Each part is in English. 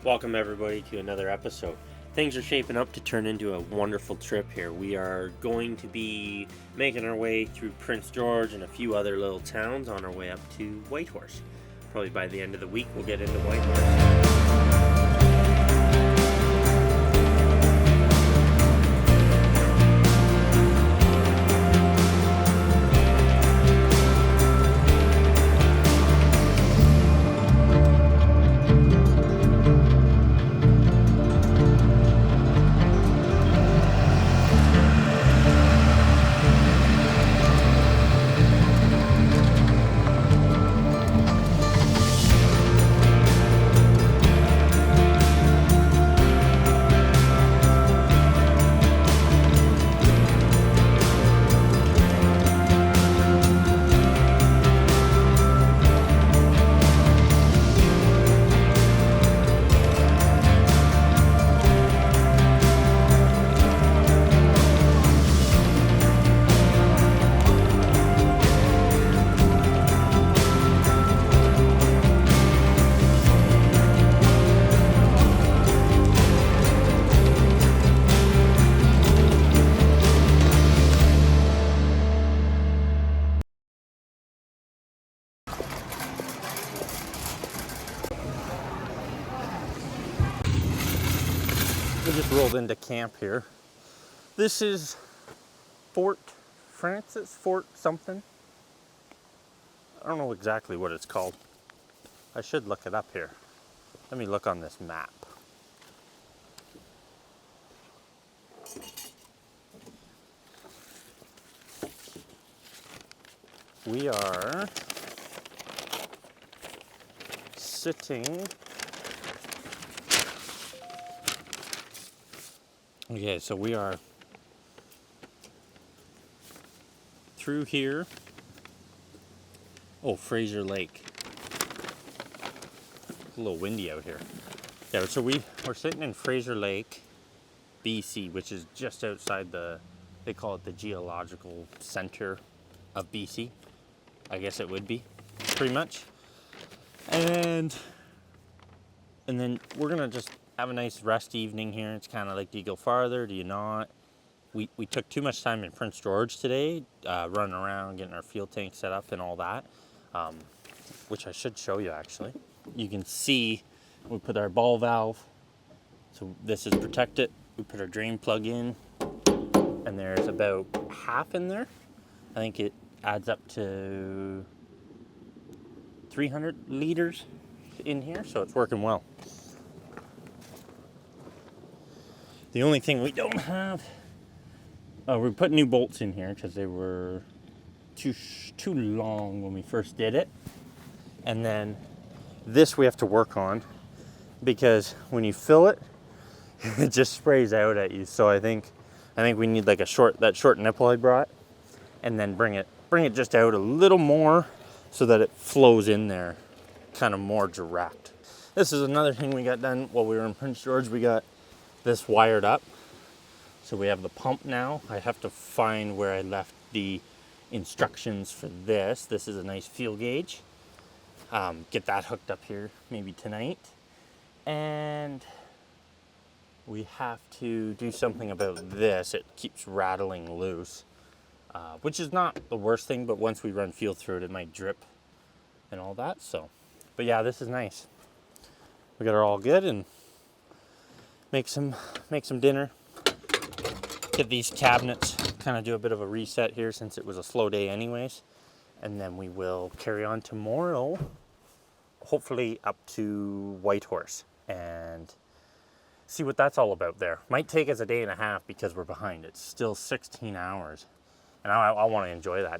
Welcome everybody to another episode. Things are shaping up to turn into a wonderful trip here. We are going to be making our way through Prince George and a few other little towns on our way up to Whitehorse. Probably by the end of the week we'll get into Whitehorse. We just rolled into camp here. This is Fort Francis, Fort something. I don't know exactly what it's called. I should look it up here. Let me look on this map. We are sitting. Okay, so we are through here. Oh, Fraser Lake. It's a little windy out here. Yeah, so we're sitting in Fraser Lake, BC, which is just outside they call it the geological center of BC. I guess it would be, pretty much. And then we're gonna just have a nice rest evening here. It's kind of like, do you go farther, do you not? We took too much time in Prince George today, running around, getting our fuel tank set up and all that, which I should show you actually. You can see we put our ball valve, so this is protected. We put our drain plug in, and there's about half in there. I think it adds up to 300 liters in here, so it's working well. The only thing we don't have, we put new bolts in here because they were too long when we first did it. And then this we have to work on because when you fill it, it just sprays out at you. So I think we need like that short nipple I brought, and then bring it just out a little more so that it flows in there kind of more direct. This is another thing we got done while we were in Prince George. We got this wired up, so we have the pump now. I have to find where I left the instructions for this. This is a nice fuel gauge. Get that hooked up here maybe tonight. And we have to do something about this. It keeps rattling loose, which is not the worst thing, but once we run fuel through it, it might drip and all that. So, but yeah, this is nice. We got it all good, and make some dinner, get these cabinets, kind of do a bit of a reset here since it was a slow day anyways, and then we will carry on tomorrow, hopefully up to Whitehorse, and see what that's all about there. Might take us a day and a half because we're behind. It's still 16 hours, and I want to enjoy that.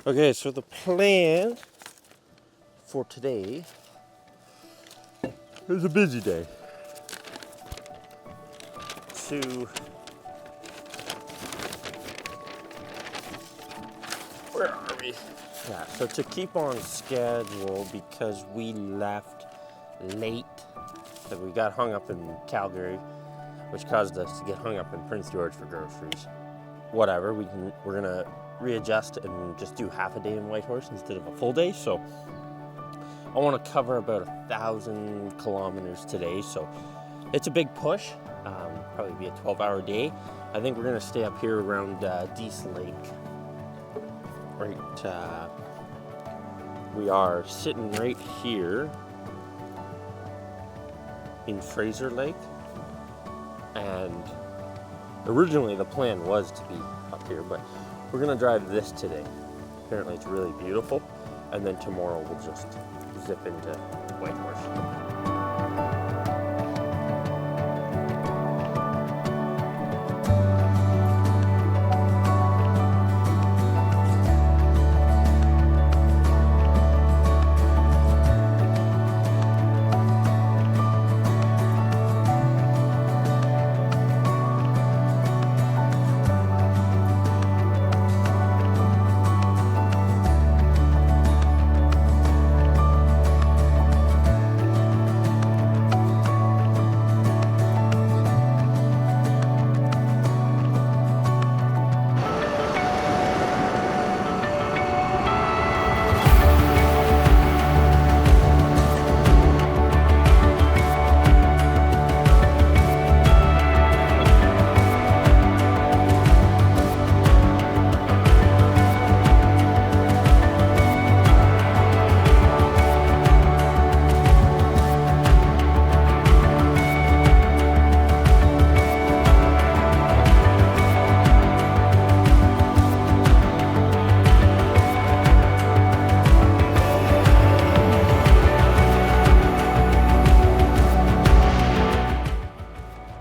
Okay, so the plan for today is a busy day. Where are we? Yeah, so to keep on schedule, because we left late, that we got hung up in Calgary, which caused us to get hung up in Prince George for groceries. Whatever, we're gonna readjust and just do half a day in Whitehorse instead of a full day. So I want to cover about 1,000 kilometers today, so it's a big push. Probably be a 12-hour day. I think we're gonna stay up here around Dease Lake. Right, we are sitting right here in Fraser Lake, and originally the plan was to be up here, but we're gonna drive this today. Apparently it's really beautiful, and then tomorrow we'll just zip into Whitehorse.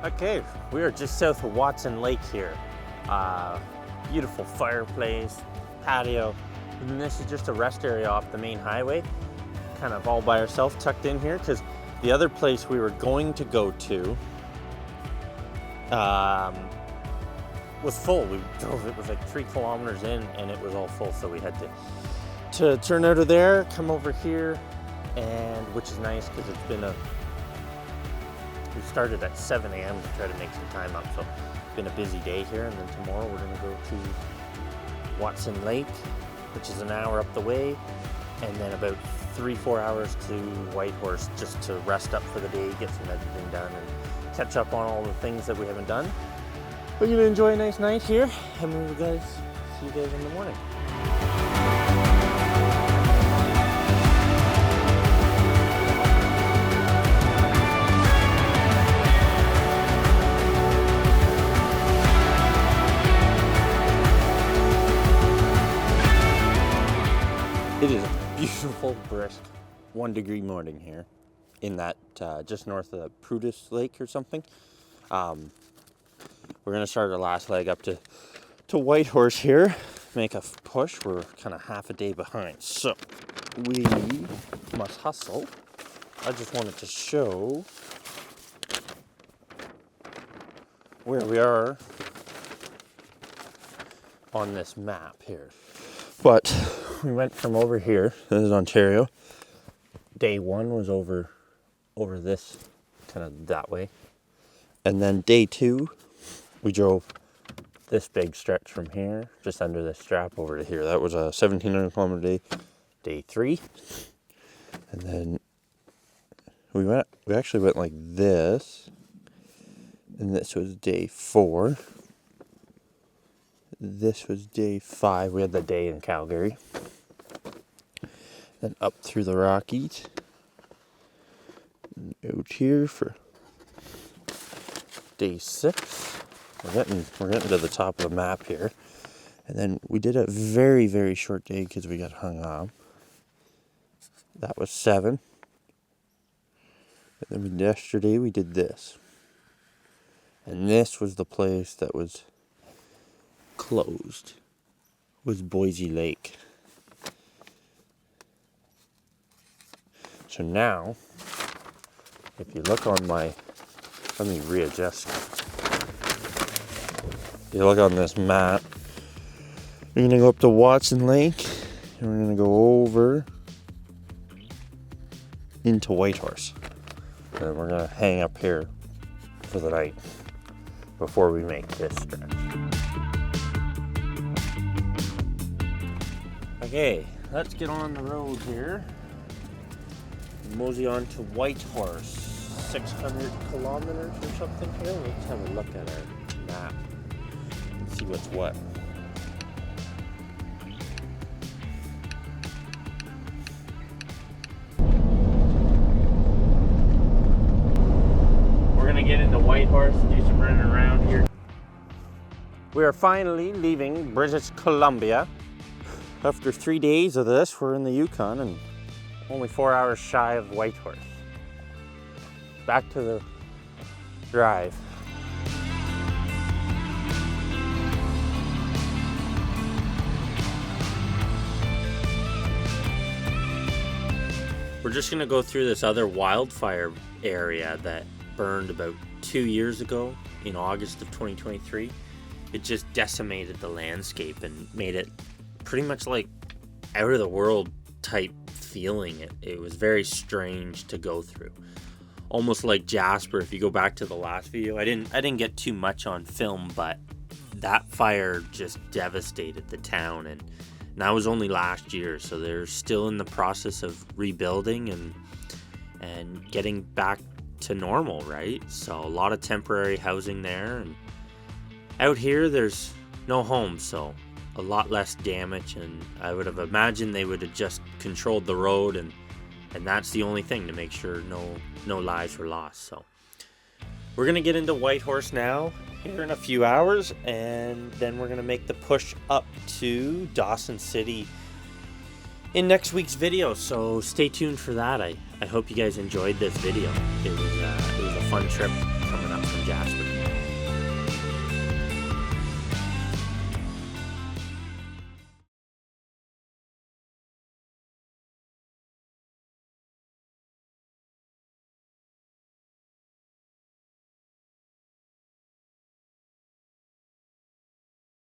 Okay, we are just south of Watson Lake here. Beautiful fireplace, patio, and this is just a rest area off the main highway, kind of all by ourselves, tucked in here, because the other place we were going to go to was full. We drove, it was like 3 kilometers in, and it was all full, so we had to turn out of there, come over here, and which is nice because it's been we started at 7 a.m. to try to make some time up, so it's been a busy day here. And then tomorrow we're going to go to Watson Lake, which is an hour up the way, and then about 3-4 hours to Whitehorse just to rest up for the day, get some editing done, and catch up on all the things that we haven't done. We're going to enjoy a nice night here, and we'll see you guys in the morning. It is a beautiful, brisk 1-degree morning here in that just north of the Prudis Lake or something. We're going to start our last leg up to Whitehorse here, make a push. We're kind of half a day behind, so we must hustle. I just wanted to show where we are on this map here. But we went from over here, this is Ontario. Day 1 was over this, kind of that way. And then day 2, we drove this big stretch from here, just under this strap over to here. That was a 1,700 kilometer day. Day 3. And then we actually went like this. And this was day 4. This was day 5. We had the day in Calgary. Then up through the Rockies. And out here for day 6. We're getting to the top of the map here. And then we did a very, very short day because we got hung up. That was 7. And then yesterday we did this. And this was the place that was closed, was Boise Lake. So now, if you look on my, let me readjust. If you look on this map, you're going to go up to Watson Lake, and we're going to go over into Whitehorse. And we're going to hang up here for the night. before we make this stretch. Okay, let's get on the road here. Mosey on to Whitehorse. 600 kilometers or something here. Let's have a look at our map and see what's what. We're gonna get into Whitehorse, do some running around here. We are finally leaving British Columbia. After 3 days of this, we're in the Yukon and only 4 hours shy of Whitehorse. Back to the drive. We're just gonna go through this other wildfire area that burned about 2 years ago in August of 2023. It just decimated the landscape and made it pretty much like out of the world type feeling. It was very strange to go through. Almost like Jasper. If you go back to the last video, I didn't get too much on film, but that fire just devastated the town, and that was only last year, so they're still in the process of rebuilding and getting back to normal, right? So a lot of temporary housing there, and out here there's no homes, so a lot less damage, and I would have imagined they would have just controlled the road, and that's the only thing to make sure no lives were lost. So we're gonna get into Whitehorse now here in a few hours, and then we're gonna make the push up to Dawson City in next week's video. So stay tuned for that. I hope you guys enjoyed this video. It was a fun trip coming up from Jasper.